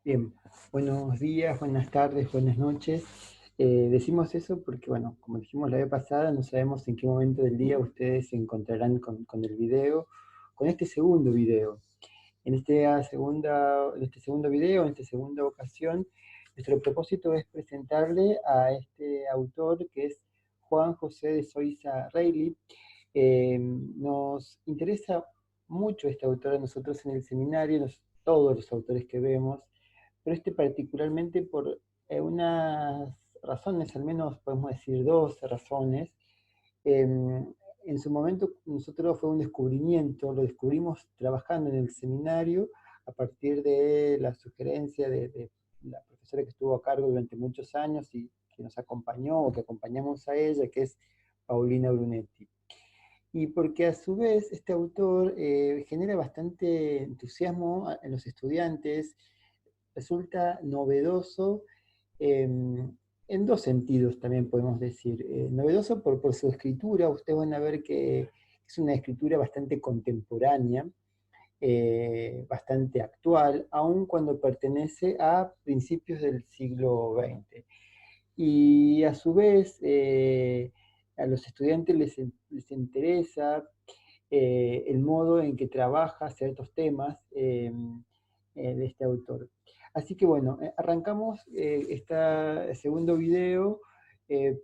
Bien, buenos días, buenas tardes, buenas noches. Decimos eso porque, bueno, como dijimos la vez pasada, no sabemos en qué momento del día ustedes se encontrarán con el video, con este segundo video. En este segundo video, en esta segunda ocasión, nuestro propósito es presentarle a este autor que es Juan José de Soiza Reilly. Nos interesa mucho este autor a nosotros en el seminario, todos los autores que vemos, pero este particularmente por unas razones, al menos podemos decir dos razones. En su momento nosotros fue un descubrimiento, lo descubrimos trabajando en el seminario a partir de la sugerencia de la profesora que estuvo a cargo durante muchos años y que nos acompañó o que acompañamos a ella, que es Paulina Brunetti. Y porque a su vez este autor genera bastante entusiasmo en los estudiantes, resulta novedoso en dos sentidos también podemos decir. Novedoso por su escritura, ustedes van a ver que es una escritura bastante contemporánea, bastante actual, aun cuando pertenece a principios del siglo XX. Y a su vez, a los estudiantes les interesa el modo en que trabaja ciertos temas de este autor. Así que bueno, arrancamos este segundo video eh,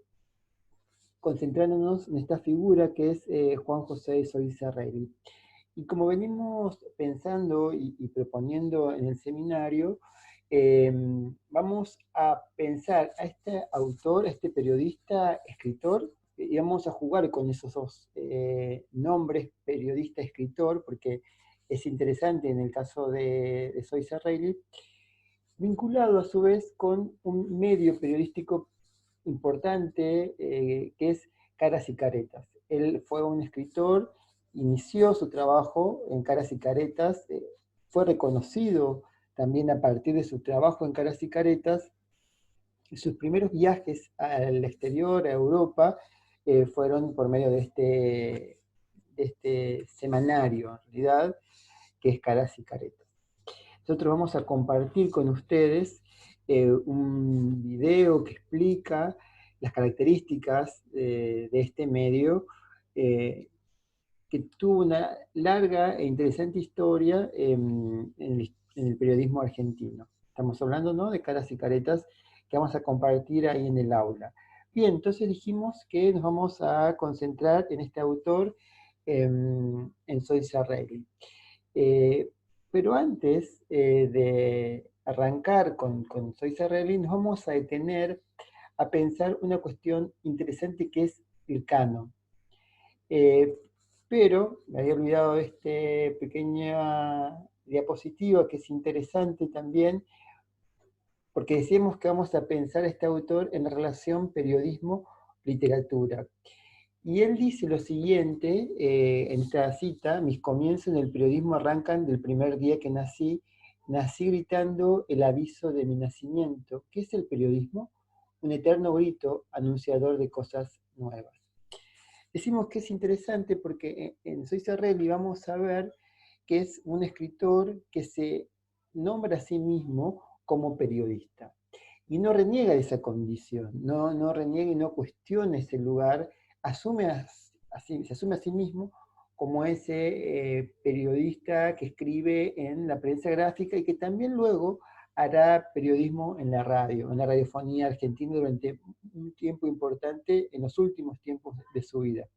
concentrándonos en esta figura que es Juan José Solís Reilly. Y como venimos pensando y proponiendo en el seminario, eh, vamos a pensar a este autor, a este periodista, escritor, y vamos a jugar con esos dos nombres, periodista, escritor, porque es interesante en el caso de Sois Reilly, vinculado a su vez con un medio periodístico importante que es Caras y Caretas. Él fue un escritor, inició su trabajo en Caras y Caretas, fue reconocido también a partir de su trabajo en Caras y Caretas. Sus primeros viajes al exterior, a Europa, fueron por medio de este semanario, en realidad, que es Caras y Caretas. Nosotros vamos a compartir con ustedes un video que explica las características de este medio que tuvo una larga e interesante historia en el periodismo argentino. Estamos hablando, ¿no?, de Caras y Caretas que vamos a compartir ahí en el aula. Bien, entonces dijimos que nos vamos a concentrar en este autor, en Soy Reilly. Eh, pero antes de arrancar con Soy Reilly, nos vamos a detener a pensar una cuestión interesante que es el canon. Eh, pero me había olvidado de esta pequeña diapositiva que es interesante también, porque decíamos que vamos a pensar a este autor en la relación periodismo-literatura. Y él dice lo siguiente en esta cita: mis comienzos en el periodismo arrancan del primer día que nací. Nací gritando el aviso de mi nacimiento. ¿Qué es el periodismo? Un eterno grito anunciador de cosas nuevas. Decimos que es interesante porque en Soy Serrelli vamos a ver que es un escritor que se nombra a sí mismo como periodista. Y no reniega de esa condición, no reniega y no cuestiona ese lugar, se asume a sí mismo como ese periodista que escribe en la prensa gráfica y que también luego hará periodismo en la radiofonía argentina durante un tiempo importante en los últimos tiempos de su vida.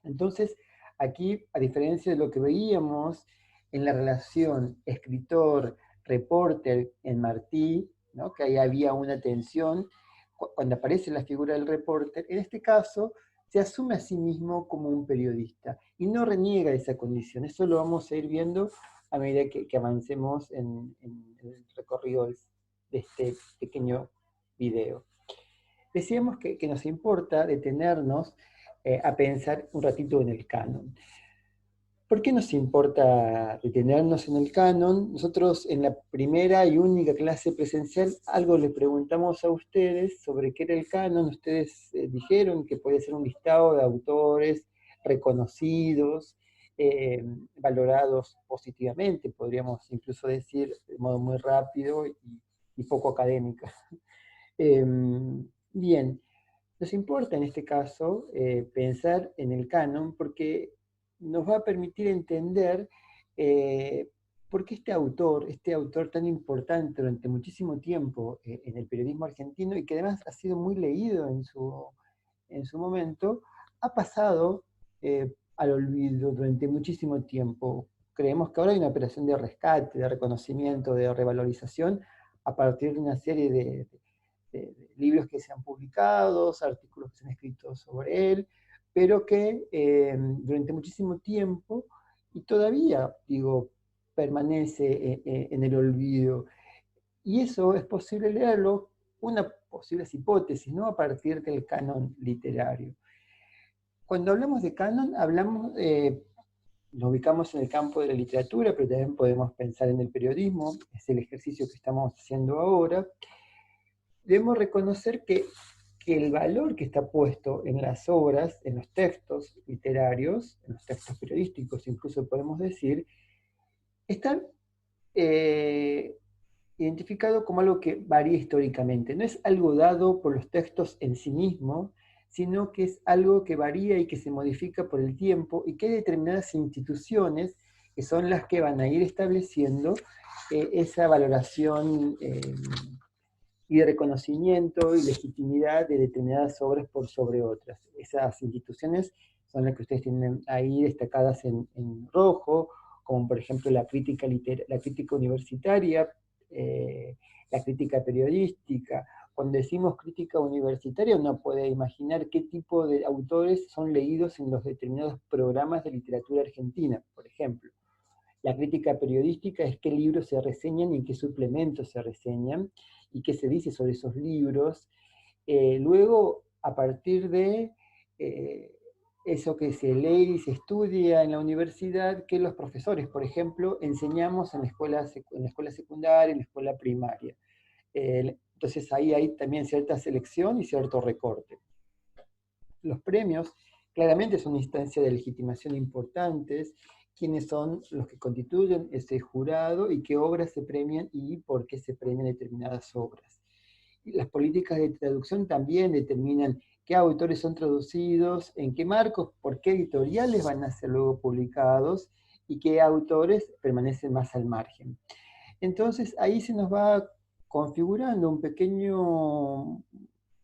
Entonces, aquí, a diferencia de lo que veíamos en la relación escritor-repórter en Martí, ¿no?, que ahí había una tensión, cuando aparece la figura del repórter, en este caso se asume a sí mismo como un periodista y no reniega de esa condición. Eso lo vamos a ir viendo a medida que avancemos en el recorrido de este pequeño video. Decíamos que nos importa detenernos a pensar un ratito en el canon. ¿Por qué nos importa detenernos en el canon? Nosotros en la primera y única clase presencial algo le preguntamos a ustedes sobre qué era el canon. Ustedes dijeron que podía ser un listado de autores reconocidos valorados positivamente, podríamos incluso decir de modo muy rápido y poco académica. Bien, nos importa en este caso pensar en el canon porque nos va a permitir entender eh, por qué este autor tan importante durante muchísimo tiempo en el periodismo argentino y que además ha sido muy leído en su momento, ha pasado al olvido durante muchísimo tiempo. Creemos que ahora hay una operación de rescate, de reconocimiento, de revalorización a partir de una serie de libros que se han publicado, artículos que se han escrito sobre él, pero que durante muchísimo tiempo, y todavía, digo, permanece en el olvido. Y eso es posible leerlo, una posible hipótesis, ¿no? A partir del canon literario. Cuando hablamos de canon, nos ubicamos en el campo de la literatura, pero también podemos pensar en el periodismo, es el ejercicio que estamos haciendo ahora. Debemos reconocer que el valor que está puesto en las obras, en los textos literarios, en los textos periodísticos, incluso podemos decir, está eh, identificado como algo que varía históricamente. No es algo dado por los textos en sí mismos, sino que es algo que varía y que se modifica por el tiempo y que hay determinadas instituciones que son las que van a ir estableciendo esa valoración y de reconocimiento y legitimidad de determinadas obras por sobre otras. Esas instituciones son las que ustedes tienen ahí destacadas en rojo, como por ejemplo la crítica universitaria, la crítica periodística. Cuando decimos crítica universitaria, uno puede imaginar qué tipo de autores son leídos en los determinados programas de literatura argentina, por ejemplo. La crítica periodística es qué libros se reseñan y qué suplementos se reseñan y qué se dice sobre esos libros. Luego, a partir de eso que se lee y se estudia en la universidad, que los profesores, por ejemplo, enseñamos en la escuela secundaria, en la escuela primaria. Entonces ahí hay también cierta selección y cierto recorte. Los premios claramente son instancias de legitimación importantes, quiénes son los que constituyen ese jurado y qué obras se premian y por qué se premian determinadas obras. Y las políticas de traducción también determinan qué autores son traducidos, en qué marcos, por qué editoriales van a ser luego publicados y qué autores permanecen más al margen. Entonces ahí se nos va configurando un pequeño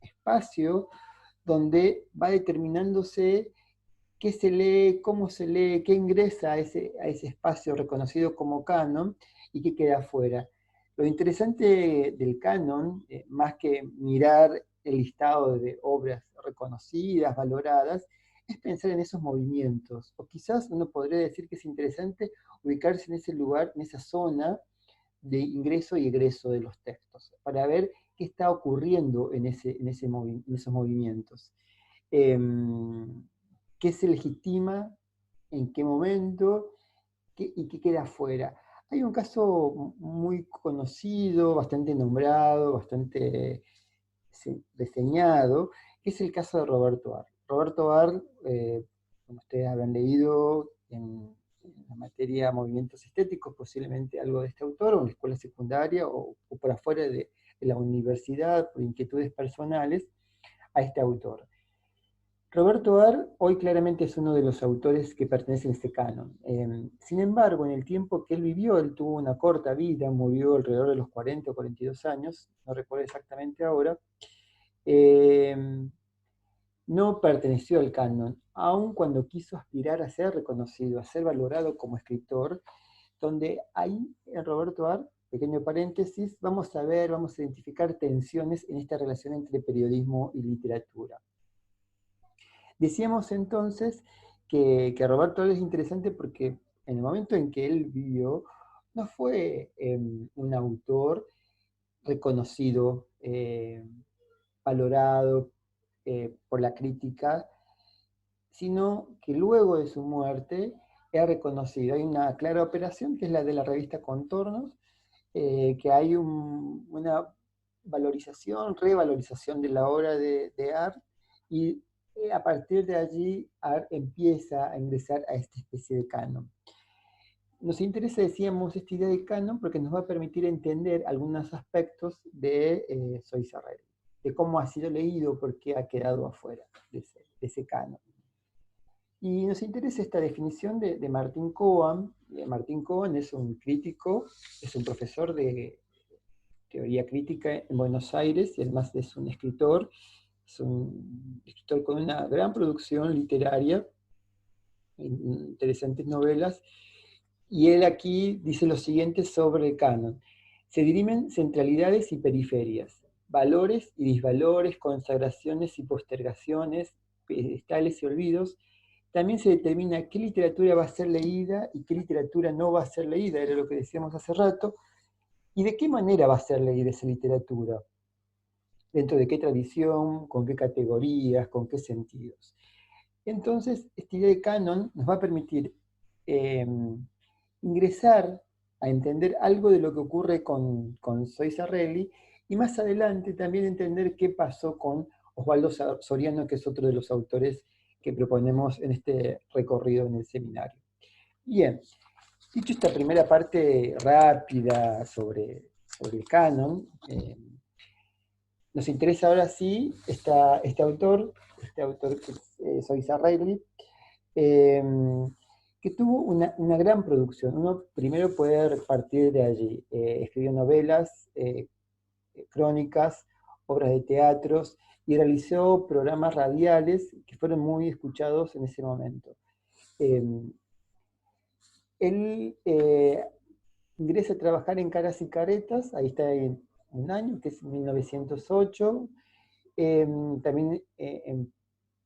espacio donde va determinándose qué se lee, cómo se lee, qué ingresa a ese espacio reconocido como canon y qué queda afuera. Lo interesante del canon, más que mirar el listado de obras reconocidas, valoradas, es pensar en esos movimientos. O quizás uno podría decir que es interesante ubicarse en ese lugar, en esa zona de ingreso y egreso de los textos, para ver qué está ocurriendo en esos movimientos. Eh, ¿Qué se legitima? ¿En qué momento? ¿Y qué queda afuera? Hay un caso muy conocido, bastante nombrado, bastante reseñado, que es el caso de Roberto Ar. Roberto Ar, como ustedes habrán leído en la materia movimientos estéticos, posiblemente algo de este autor, o en la escuela secundaria, o por afuera de la universidad, por inquietudes personales, a este autor. Roberto Ar hoy claramente es uno de los autores que pertenecen a este canon. Sin embargo, en el tiempo que él vivió, él tuvo una corta vida, murió alrededor de los 40 o 42 años, no recuerdo exactamente ahora, eh, no perteneció al canon, aun cuando quiso aspirar a ser reconocido, a ser valorado como escritor, donde ahí en Roberto Ar, pequeño paréntesis, vamos a ver, vamos a identificar tensiones en esta relación entre periodismo y literatura. Decíamos entonces que Roberto Ar es interesante porque en el momento en que él vivió, no fue un autor reconocido, valorado por la crítica, sino que luego de su muerte es reconocido. Hay una clara operación que es la de la revista Contornos, que hay una valorización, revalorización de la obra de Art y a partir de allí empieza a ingresar a esta especie de canon. Nos interesa, decíamos, esta idea de canon porque nos va a permitir entender algunos aspectos de Soy Sarrel, de cómo ha sido leído, por qué ha quedado afuera de ese canon. Y nos interesa esta definición de Martín Cohen. Martín Cohen es un crítico, es un profesor de teoría crítica en Buenos Aires, y además es un escritor con una gran producción literaria, interesantes novelas, y él aquí dice lo siguiente sobre el canon. Se dirimen centralidades y periferias, valores y disvalores, consagraciones y postergaciones, pedestales y olvidos. También se determina qué literatura va a ser leída y qué literatura no va a ser leída, era lo que decíamos hace rato, y de qué manera va a ser leída esa literatura, dentro de qué tradición, con qué categorías, con qué sentidos. Entonces, esta idea de canon nos va a permitir eh, ingresar a entender algo de lo que ocurre con Soy Sarrelli, y más adelante también entender qué pasó con Osvaldo Soriano, que es otro de los autores que proponemos en este recorrido en el seminario. Bien, dicho esta primera parte rápida sobre el canon, nos interesa ahora sí este autor que es Soy Sarrelli, eh, que tuvo una gran producción. Uno primero puede partir de allí. Escribió novelas, crónicas, obras de teatros, y realizó programas radiales que fueron muy escuchados en ese momento. Eh, él ingresa a trabajar en Caras y Caretas, ahí está en un año, que es 1908, también en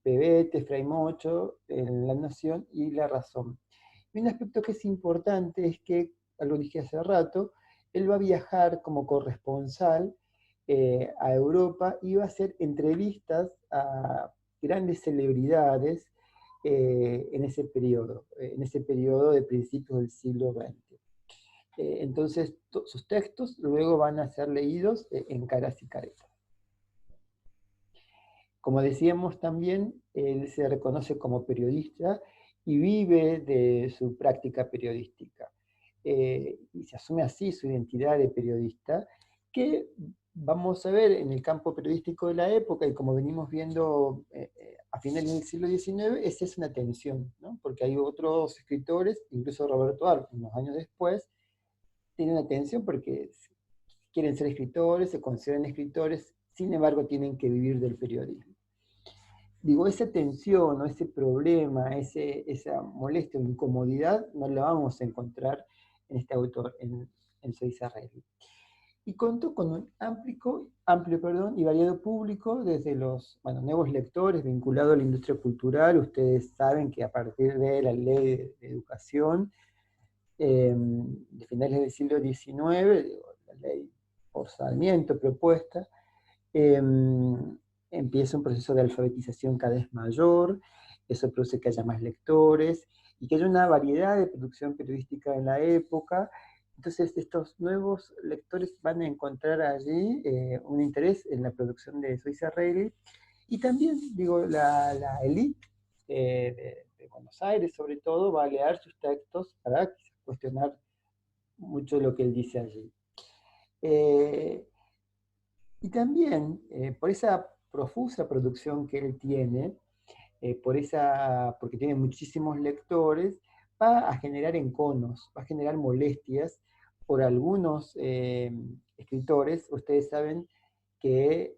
Pebete, Fray Mocho, en La Nación y La Razón. Y un aspecto que es importante es que, algo dije hace rato, él va a viajar como corresponsal a Europa y va a hacer entrevistas a grandes celebridades en ese periodo de principios del siglo XX. Entonces, sus textos luego van a ser leídos en Caras y Caretas. Como decíamos también, él se reconoce como periodista y vive de su práctica periodística. Y se asume así su identidad de periodista, que vamos a ver en el campo periodístico de la época, y como venimos viendo a finales del siglo XIX, esa es una tensión, ¿no? Porque hay otros escritores, incluso Roberto Arlt, unos años después, tiene una tensión porque quieren ser escritores, se consideran escritores, sin embargo tienen que vivir del periodismo. Digo, esa tensión o ese problema, esa molestia o incomodidad, no la vamos a encontrar en este autor, en Soy Sarrelli. Y contó con un amplio y variado público, desde los nuevos lectores vinculados a la industria cultural. Ustedes saben que a partir de la ley de educación de finales del siglo XIX, la ley por Sarmiento propuesta, eh, empieza un proceso de alfabetización cada vez mayor. Eso produce que haya más lectores y que haya una variedad de producción periodística en la época. Entonces, estos nuevos lectores van a encontrar allí un interés en la producción de Soy Sarrelli, y también, digo, la élite de Buenos Aires, sobre todo, va a leer sus textos para cuestionar mucho lo que él dice allí. Eh, y también, por esa profusa producción que él tiene, porque tiene muchísimos lectores, va a generar enconos, va a generar molestias por algunos escritores. Ustedes saben que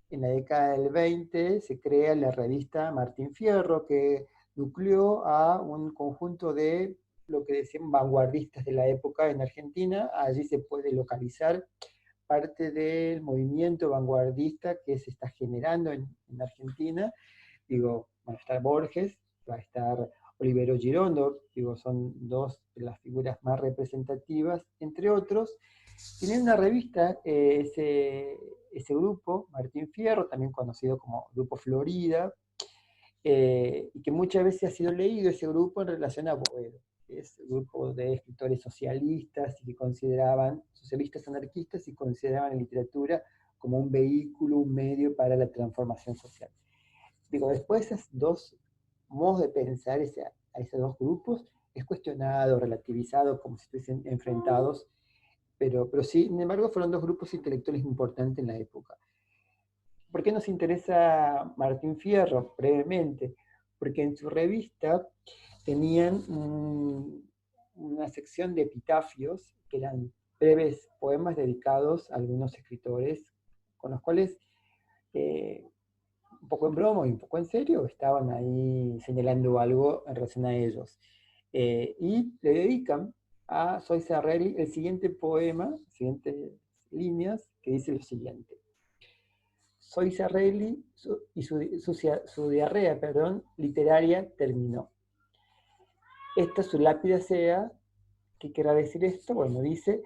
en la década del 20 se crea la revista Martín Fierro, que nucleó a un conjunto de lo que decían vanguardistas de la época en Argentina. Allí se puede localizar parte del movimiento vanguardista que se está generando en Argentina. Digo, va a estar Borges, va a estar Olivero Girondo, digo, son dos de las figuras más representativas, entre otros. Tiene una revista, ese grupo, Martín Fierro, también conocido como Grupo Florida, y que muchas veces ha sido leído ese grupo en relación a Boedo, que es un grupo de escritores socialistas y que consideraban, socialistas anarquistas, y consideraban la literatura como un vehículo, un medio para la transformación social. Digo, después de esos dos modos de pensar a esos dos grupos, es cuestionado, relativizado, como si estuviesen enfrentados, pero sí, sin embargo, fueron dos grupos intelectuales importantes en la época. ¿Por qué nos interesa Martín Fierro? Brevemente, porque en su revista tenían una sección de epitafios, que eran breves poemas dedicados a algunos escritores, con los cuales, un poco en broma y un poco en serio, estaban ahí señalando algo en relación a ellos. Y le dedican a Soy Sarrelli el siguiente poema, siguientes líneas, que dice lo siguiente. Soy Sarrelli y su diarrea, perdón, literaria terminó. Esta su lápida sea, ¿qué querrá decir esto? Bueno, dice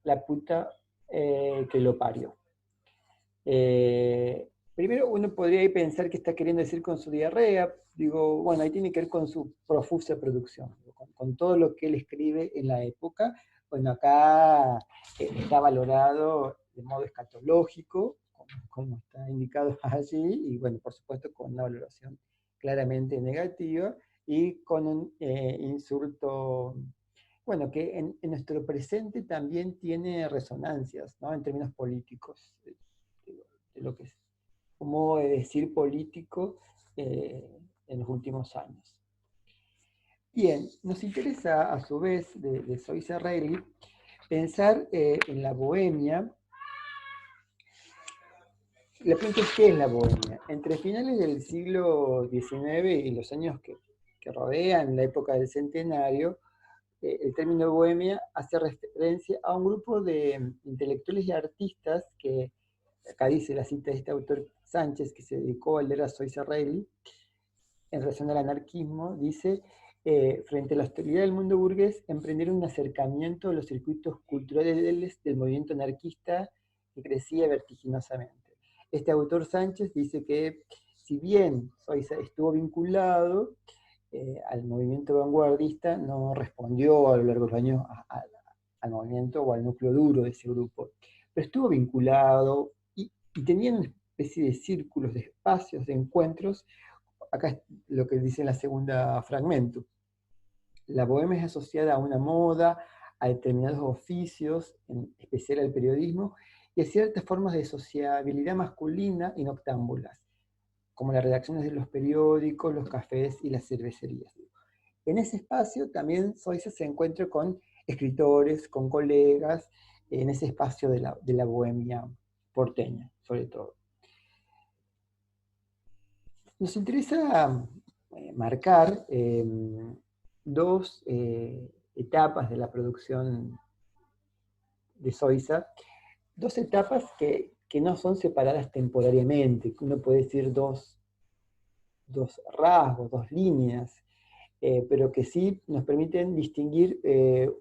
la puta que lo parió. Primero uno podría pensar que está queriendo decir con su diarrea, digo, bueno, ahí tiene que ver con su profusa producción, con todo lo que él escribe en la época. Bueno, acá está valorado de modo escatológico, como está indicado allí, y bueno, por supuesto con una valoración claramente negativa y con un insulto, bueno, que en nuestro presente también tiene resonancias, ¿no? En términos políticos, de lo que es un modo de decir político en los últimos años. Bien, nos interesa a su vez de Soy Sarrelli pensar en la bohemia. La pregunta es, ¿qué es la bohemia? Entre finales del siglo XIX y los años que rodean la época del centenario, el término bohemia hace referencia a un grupo de intelectuales y artistas que, acá dice la cita de este autor Sánchez, que se dedicó a leer a Soy Sarrelli, en relación al anarquismo, dice, frente a la hostilidad del mundo burgués, emprendieron un acercamiento a los circuitos culturales del movimiento anarquista que crecía vertiginosamente. Este autor Sánchez dice que, si bien Soiza estuvo vinculado al movimiento vanguardista, no respondió a lo largo de los años al movimiento o al núcleo duro de ese grupo, pero estuvo vinculado y tenía una especie de círculos, de espacios, de encuentros. Acá es lo que dice en la segunda fragmento. La bohemia es asociada a una moda, a determinados oficios, en especial al periodismo, y a ciertas formas de sociabilidad masculina y noctámbulas, como las redacciones de los periódicos, los cafés y las cervecerías. En ese espacio también Soiza se encuentra con escritores, con colegas, en ese espacio de la bohemia porteña, sobre todo. Nos interesa marcar dos etapas de la producción de Soiza, dos etapas que no son separadas temporariamente, que uno puede decir dos rasgos, dos líneas, pero que sí nos permiten distinguir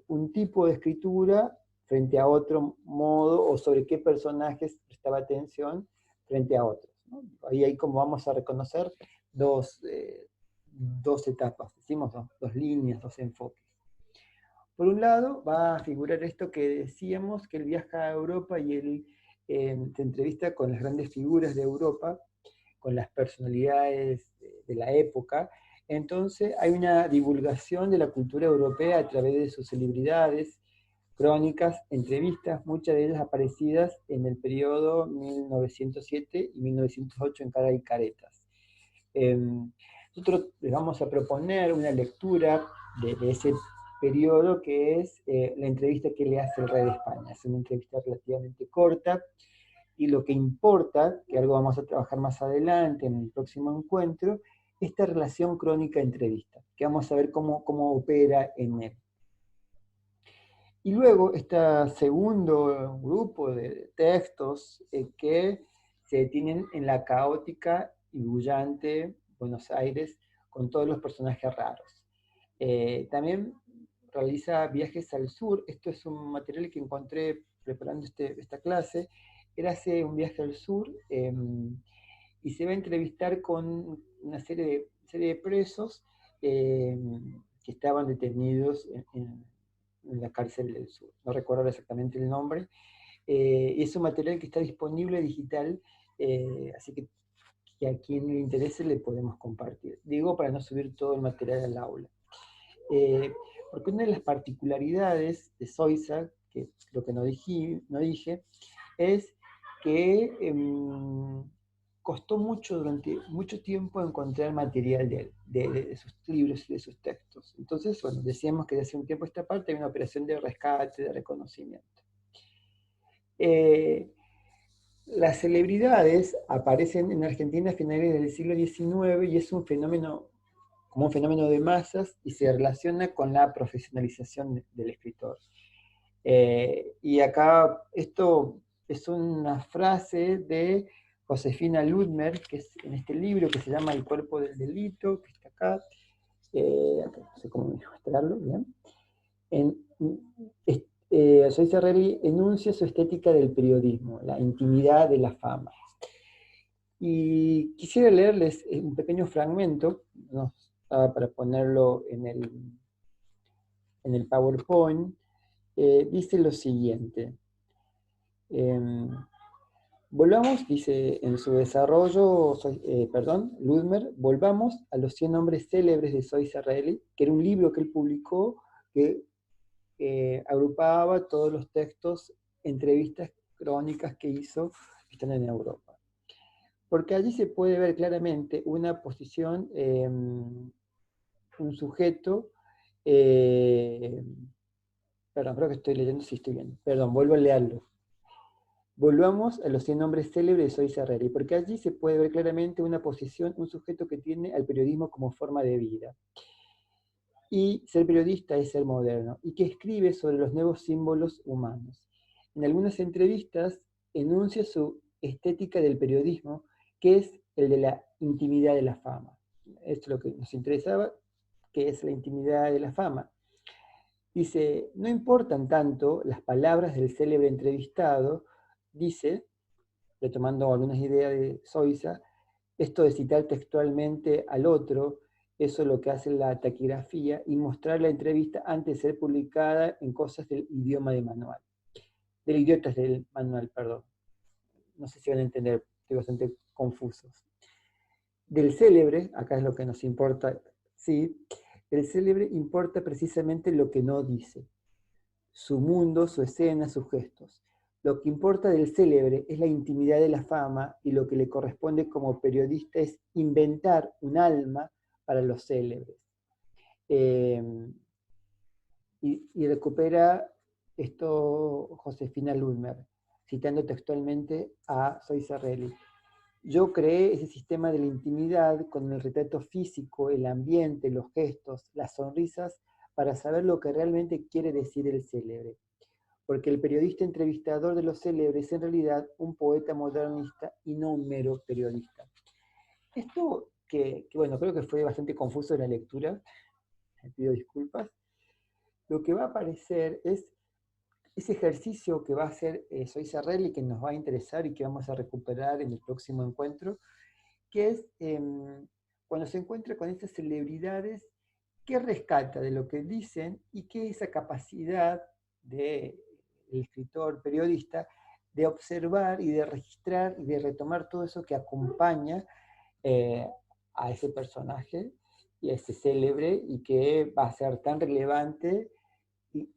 un tipo de escritura frente a otro modo, o sobre qué personajes prestaba atención frente a otros, ¿no? Ahí como vamos a reconocer dos etapas, decimos dos líneas, dos enfoques. Por un lado va a figurar esto que decíamos, que él viaja a Europa y él se entrevista con las grandes figuras de Europa, con las personalidades de la época. Entonces hay una divulgación de la cultura europea a través de sus celebridades, crónicas, entrevistas, muchas de ellas aparecidas en el periodo 1907 y 1908 en Cara y Caretas. Nosotros les vamos a proponer una lectura de ese periodo, que es la entrevista que le hace el rey de España. Es una entrevista relativamente corta, y lo que importa, que algo vamos a trabajar más adelante en el próximo encuentro, esta relación crónica-entrevista, que vamos a ver cómo opera en él. Y luego este segundo grupo de textos que se detienen en la caótica y bullante Buenos Aires, con todos los personajes raros. También realiza viajes al sur. Esto es un material que encontré preparando esta clase. Él hace un viaje al sur y se va a entrevistar con una serie de presos eh, que estaban detenidos en la cárcel del sur. No recuerdo exactamente el nombre. Es un material que está disponible digital, así que y a quien le interese le podemos compartir. Digo, para no subir todo el material al aula. Porque una de las particularidades de Soysa, que lo que no dije, es que costó mucho durante mucho tiempo encontrar material de sus libros y de sus textos. Entonces, bueno, decíamos que desde hace un tiempo a esta parte hay una operación de rescate, de reconocimiento. Las celebridades aparecen en Argentina a finales del siglo XIX y es un fenómeno, como un fenómeno de masas, y se relaciona con la profesionalización del escritor. Y acá esto es una frase de Josefina Ludmer, que es en este libro que se llama El cuerpo del delito, que está acá, no sé cómo mostrarlo bien. Soysa Raley enuncia su estética del periodismo, la intimidad de la fama. Y quisiera leerles un pequeño fragmento, ¿no? Para ponerlo en el PowerPoint. Dice lo siguiente. Volvamos, dice en su desarrollo, Ludmer, volvamos a los 100 hombres célebres de Soysa Raley, que era un libro que él publicó que agrupaba todos los textos, entrevistas, crónicas que hizo estando en Europa. Porque allí se puede ver claramente una posición, un sujeto, perdón, creo que estoy leyendo, sí estoy bien, perdón, vuelvo a leerlo. Volvamos a los 100 hombres célebres de Soysa Raley, porque allí se puede ver claramente una posición, un sujeto que tiene al periodismo como forma de vida. Y ser periodista es ser moderno, y que escribe sobre los nuevos símbolos humanos. En algunas entrevistas enuncia su estética del periodismo, que es el de la intimidad de la fama. Esto es lo que nos interesaba, que es la intimidad de la fama. Dice, no importan tanto las palabras del célebre entrevistado, dice, retomando algunas ideas de Soysa, esto de citar textualmente al otro, eso es lo que hace la taquigrafía, y mostrar la entrevista antes de ser publicada en cosas del idioma del manual. Del idiota del manual, perdón. No sé si van a entender, estoy bastante confusos. Del célebre, acá es lo que nos importa, sí, del célebre importa precisamente lo que no dice. Su mundo, su escena, sus gestos. Lo que importa del célebre es la intimidad de la fama y lo que le corresponde como periodista es inventar un alma para los célebres. Y recupera esto Josefina Ludmer, citando textualmente a Soysa Raley. Yo creé ese sistema de la intimidad con el retrato físico, el ambiente, los gestos, las sonrisas, para saber lo que realmente quiere decir el célebre. Porque el periodista entrevistador de los célebres es en realidad un poeta modernista y no un mero periodista. Esto bueno, creo que fue bastante confuso en la lectura, me pido disculpas. Lo que va a aparecer es ese ejercicio que va a hacer Soysa Raley, que nos va a interesar y que vamos a recuperar en el próximo encuentro, que es cuando se encuentra con estas celebridades, qué rescata de lo que dicen y qué es esa capacidad del escritor periodista de observar y de registrar y de retomar todo eso que acompaña a ese personaje y a ese célebre y que va a ser tan relevante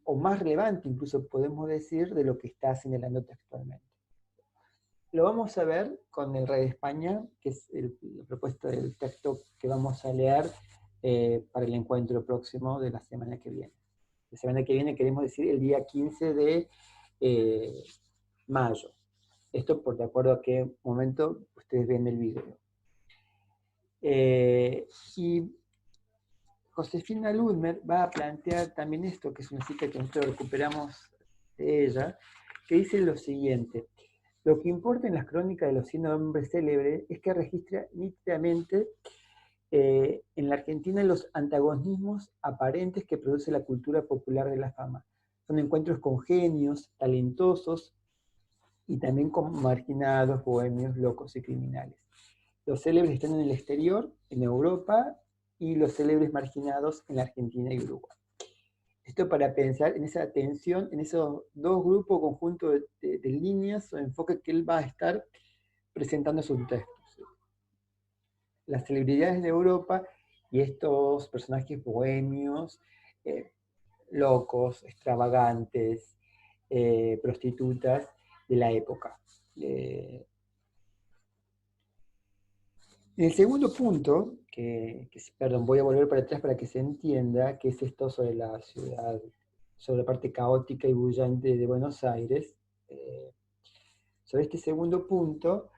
o más relevante incluso podemos decir de lo que está señalando textualmente. Lo vamos a ver con el Rey de España, que es la propuesta del texto que vamos a leer para el encuentro próximo de la semana que viene. La semana que viene queremos decir el día 15 de mayo. Esto por de acuerdo a qué momento ustedes ven el video. Y Josefina Ludmer va a plantear también esto, que es una cita que nosotros recuperamos de ella, que dice lo siguiente. Lo que importa en las crónicas de los 100 hombres célebres es que registra nítidamente en la Argentina los antagonismos aparentes que produce la cultura popular de la fama. Son encuentros con genios, talentosos y también con marginados, bohemios, locos y criminales. Los célebres están en el exterior, en Europa, y los célebres marginados en la Argentina y Uruguay. Esto para pensar en esa tensión, en esos dos grupos conjuntos de líneas o enfoques que él va a estar presentando en sus textos. las celebridades de Europa y estos personajes bohemios, locos, extravagantes, prostitutas de la época. En el segundo punto, perdón, voy a volver para atrás para que se entienda, que es esto sobre la ciudad, sobre la parte caótica y bullante de Buenos Aires. Sobre este segundo punto,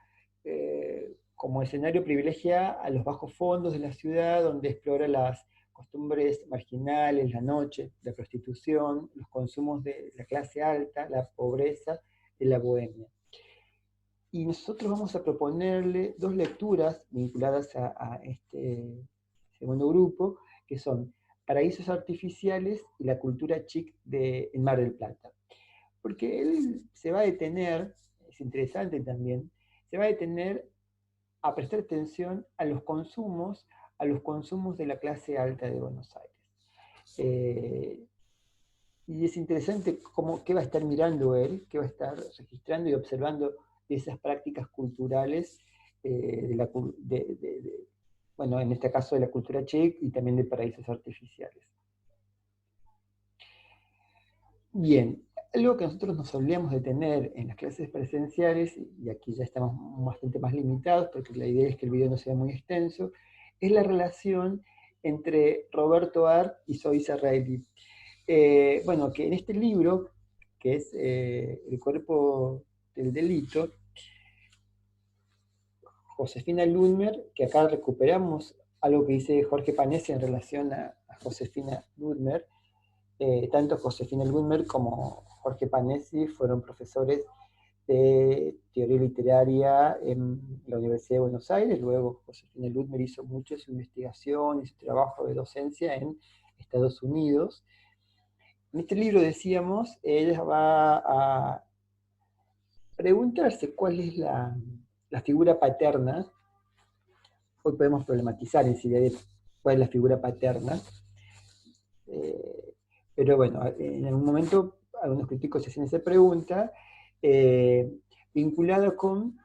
como escenario privilegia a los bajos fondos de la ciudad, donde explora las costumbres marginales, la noche, la prostitución, los consumos de la clase alta, la pobreza de la bohemia. Y nosotros vamos a proponerle dos lecturas vinculadas a este segundo grupo, que son Paraísos Artificiales y la cultura chic de Mar del Plata. Porque él se va a detener, es interesante también, se va a detener a prestar atención a los consumos de la clase alta de Buenos Aires. Y es interesante qué va a estar mirando él, qué va a estar registrando y observando de esas prácticas culturales, bueno, en este caso de la cultura chic y también de paraísos artificiales. Bien, algo que nosotros nos solíamos de tener en las clases presenciales, y aquí ya estamos bastante más limitados porque la idea es que el video no sea muy extenso, es la relación entre Roberto Art y Zoe Reilly. Bueno, que en este libro, que es El cuerpo del delito, Josefina Ludmer, que acá recuperamos algo que dice Jorge Panesi en relación a Josefina Ludmer. Tanto Josefina Ludmer como Jorge Panesi fueron profesores de teoría literaria en la Universidad de Buenos Aires. Luego Josefina Ludmer hizo mucho su investigación y su trabajo de docencia en Estados Unidos. En este libro, decíamos, ella va a preguntarse cuál es la figura paterna. Hoy podemos problematizar en sí cuál es la figura paterna, pero bueno, en algún momento algunos críticos se hacen esa pregunta, vinculada con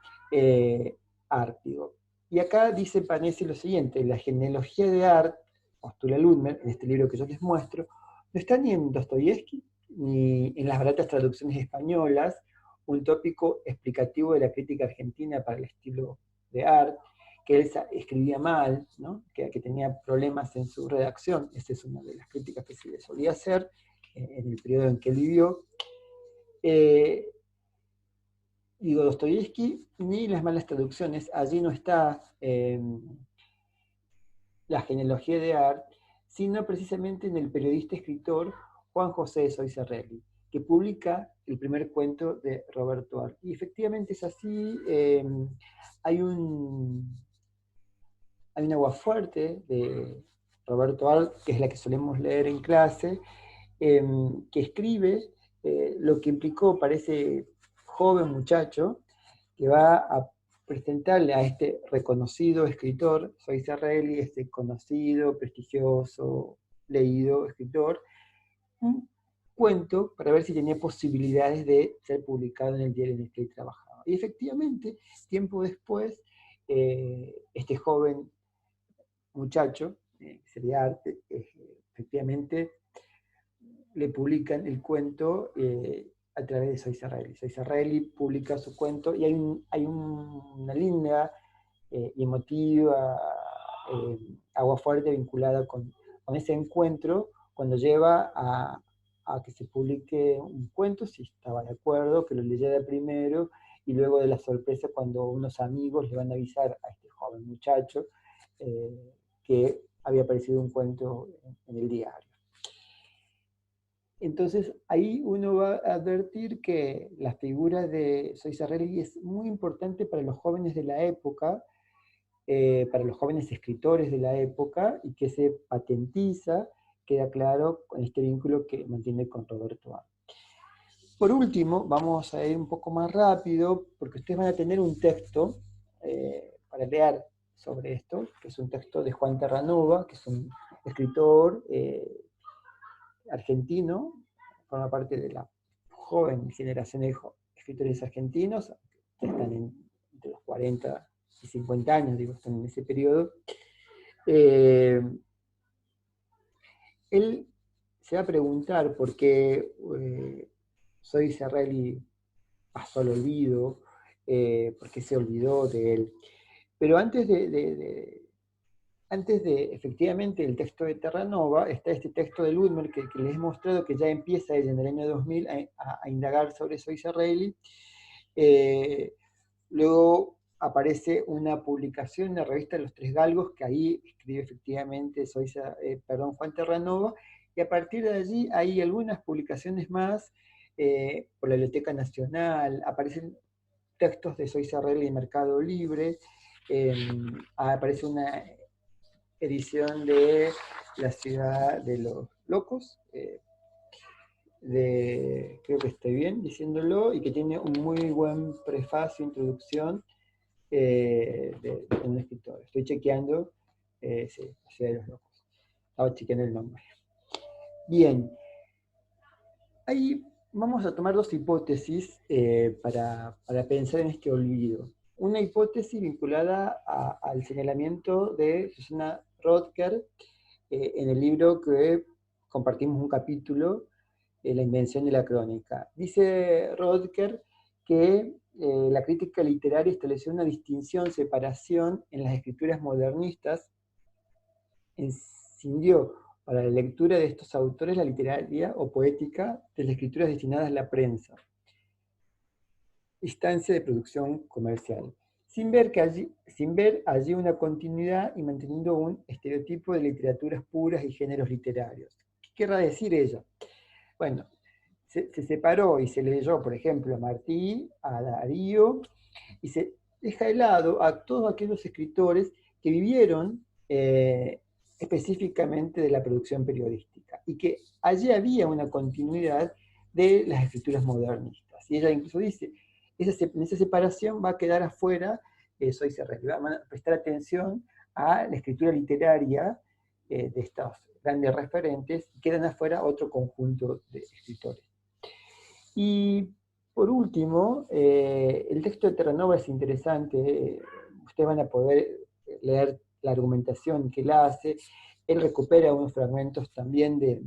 Ártigo. Y acá dice Panesi lo siguiente: la genealogía de Art, postula Ludmer, en este libro que yo les muestro, no está ni en Dostoyevsky ni en las baratas traducciones españolas, un tópico explicativo de la crítica argentina para el estilo de Art, que él escribía mal, ¿no? que tenía problemas en su redacción. Esa es una de las críticas que se le solía hacer en el periodo en que él vivió. Digo, Dostoyevsky ni las malas traducciones, allí no está la genealogía de Art, sino precisamente en el periodista escritor Juan José de Soizarrelli, que publica el primer cuento de Roberto Art. Y efectivamente es así. Hay un aguafuerte de Roberto Art, que es la que solemos leer en clase, que escribe lo que implicó para ese joven muchacho que va a presentarle a este reconocido escritor, Soizarrelli, este conocido, prestigioso, leído escritor, un cuento para ver si tenía posibilidades de ser publicado en el diario en el que él trabajaba. Y efectivamente, tiempo después, este joven muchacho, sería Arte, efectivamente le publican el cuento a través de Soizarrelli. Soizarrelli publica su cuento y hay una linda y emotiva aguafuerte vinculada con ese encuentro, cuando lleva a que se publique un cuento, si estaba de acuerdo, que lo leyera primero, y luego de la sorpresa cuando unos amigos le van a avisar a este joven muchacho que había aparecido un cuento en el diario. Entonces ahí uno va a advertir que la figura de Soizarrelli es muy importante para los jóvenes de la época, para los jóvenes escritores de la época, y que se patentiza, queda claro, con este vínculo que mantiene con Roberto Art. Por último, vamos a ir un poco más rápido, porque ustedes van a tener un texto para leer sobre esto, que es un texto de Juan Terranova, que es un escritor argentino, forma parte de la joven generación de escritores argentinos, que están entre los 40 y 50 años, digo, están en ese periodo, eh, él se va a preguntar por qué Soy Israeli pasó al olvido, por qué se olvidó de él. Pero antes de efectivamente el texto de Terranova, está este texto de Ludmer que les he mostrado que ya empieza en el año 2000 a indagar sobre Soy Israeli. Eh, Luego aparece una publicación en la revista Los Tres Galgos, que ahí escribe efectivamente Juan Terranova, y a partir de allí hay algunas publicaciones más por la Biblioteca Nacional, aparecen textos de Soy Israeli y Mercado Libre, aparece una edición de La Ciudad de los Locos, creo que estoy bien diciéndolo, y que tiene un muy buen prefacio, introducción de un escritor. Estoy chequeando, sí, La Ciudad de los Locos. Estaba chequeando el nombre. Bien, ahí vamos a tomar dos hipótesis para pensar en este olvido. Una hipótesis vinculada al señalamiento de Susana Rodker en el libro que compartimos un capítulo, La invención de la crónica. Dice Rodker que la crítica literaria estableció una distinción, separación en las escrituras modernistas, escindió para la lectura de estos autores la literaria o poética de las escrituras destinadas a la prensa, instancia de producción comercial, sin ver allí una continuidad y manteniendo un estereotipo de literaturas puras y géneros literarios. ¿Qué querrá decir ella? Bueno, se separó y se leyó, por ejemplo, a Martí, a Darío, y se deja de lado a todos aquellos escritores que vivieron específicamente de la producción periodística, y que allí había una continuidad de las escrituras modernistas. Y ella incluso dice, en esa separación va a quedar afuera Soy Serrell, va a prestar atención a la escritura literaria de estos grandes referentes, y quedan afuera otro conjunto de escritores. Y por último, el texto de Terranova es interesante, ustedes van a poder leer la argumentación que él hace, él recupera unos fragmentos también del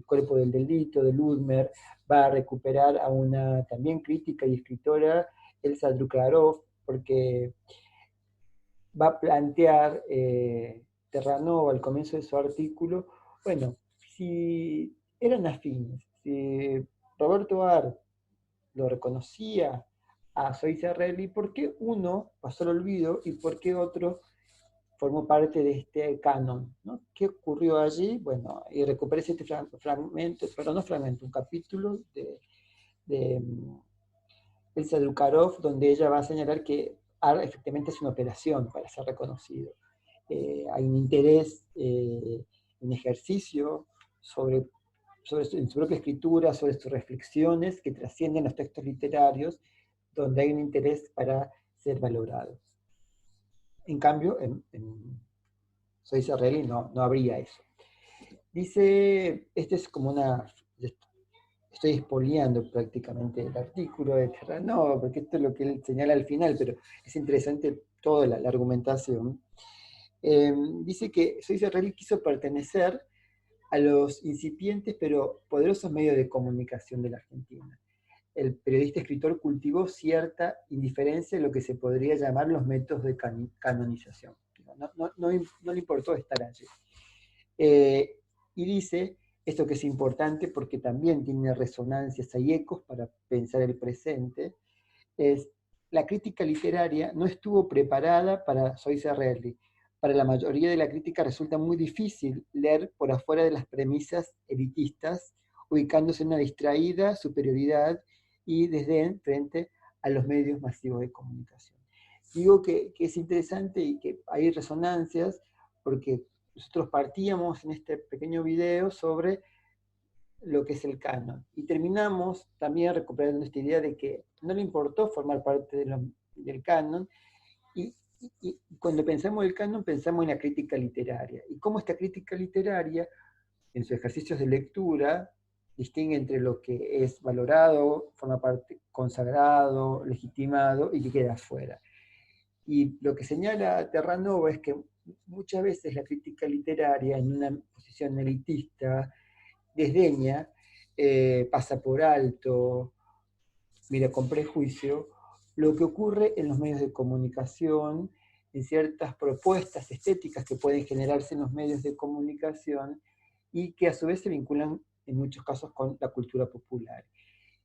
cuerpo del delito, de Ludmer, va a recuperar a una también crítica y escritora, Elsa Druclarov, porque va a plantear Terranova al comienzo de su artículo, bueno, si eran afines, si Roberto Art lo reconocía a Soy Serrelli, ¿por qué uno pasó al olvido y por qué otro formó parte de este canon? ¿No? ¿Qué ocurrió allí? Bueno, y recuperé este fragmento, perdón, no fragmento, un capítulo de Elsa Drukarov, donde ella va a señalar que AR efectivamente es una operación para ser reconocido. Hay un interés en ejercicio en su propia escritura, sobre sus reflexiones que trascienden los textos literarios, donde hay un interés para ser valorado. En cambio, en Soy Serrelli no habría eso. Dice, este es como estoy expoliando prácticamente el artículo de Terranova, porque esto es lo que él señala al final, pero es interesante toda la argumentación. Dice que Soy Serrelli quiso pertenecer a los incipientes pero poderosos medios de comunicación de la Argentina. El periodista escritor cultivó cierta indiferencia en lo que se podría llamar los métodos de canonización. No le importó estar allí. Y dice esto que es importante porque también tiene resonancias y ecos para pensar el presente, es la crítica literaria no estuvo preparada para Soy Serrelli. Para la mayoría de la crítica resulta muy difícil leer por afuera de las premisas elitistas, ubicándose en una distraída superioridad y desdén frente a los medios masivos de comunicación. Digo que es interesante y que hay resonancias porque nosotros partíamos en este pequeño video sobre lo que es el canon. Y terminamos también recuperando esta idea de que no le importó formar parte del canon, y, y cuando pensamos en el canon pensamos en la crítica literaria, y cómo esta crítica literaria, en sus ejercicios de lectura, distingue entre lo que es valorado, forma parte consagrado, legitimado, y que queda afuera. Y lo que señala Terranova es que muchas veces la crítica literaria, en una posición elitista, desdeña, pasa por alto, mira con prejuicio, lo que ocurre en los medios de comunicación, en ciertas propuestas estéticas que pueden generarse en los medios de comunicación y que a su vez se vinculan en muchos casos con la cultura popular.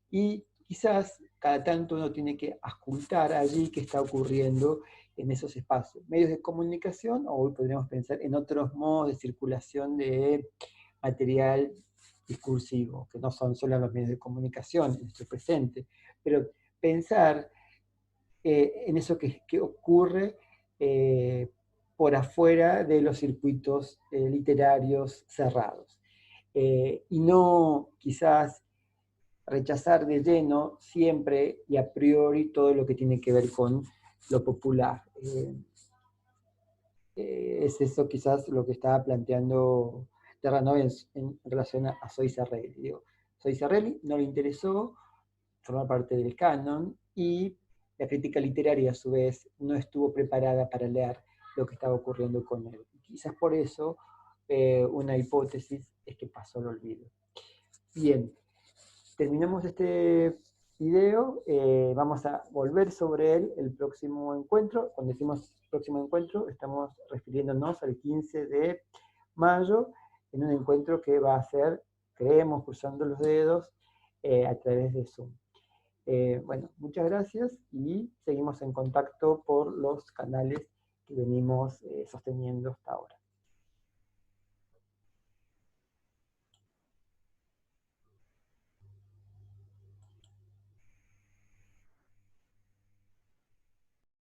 Y quizás cada tanto uno tiene que auscultar allí qué está ocurriendo en esos espacios. Medios de comunicación, o hoy podríamos pensar en otros modos de circulación de material discursivo, que no son solo los medios de comunicación en nuestro presente, pero pensar en eso que ocurre eh, por afuera de los circuitos literarios cerrados. Y no quizás rechazar de lleno siempre y a priori todo lo que tiene que ver con lo popular. Es eso quizás lo que estaba planteando Terranova en relación a Soy Sarrelli. Digo, Soy Sarrelli no le interesó formar parte del canon y la crítica literaria a su vez no estuvo preparada para leer lo que estaba ocurriendo con él. Y quizás por eso una hipótesis es que pasó al olvido. Bien, terminamos este video, vamos a volver sobre él el próximo encuentro. Cuando decimos próximo encuentro, estamos refiriéndonos al 15 de mayo, en un encuentro que va a ser, creemos, cruzando los dedos, a través de Zoom. Bueno, muchas gracias y seguimos en contacto por los canales que venimos sosteniendo hasta ahora.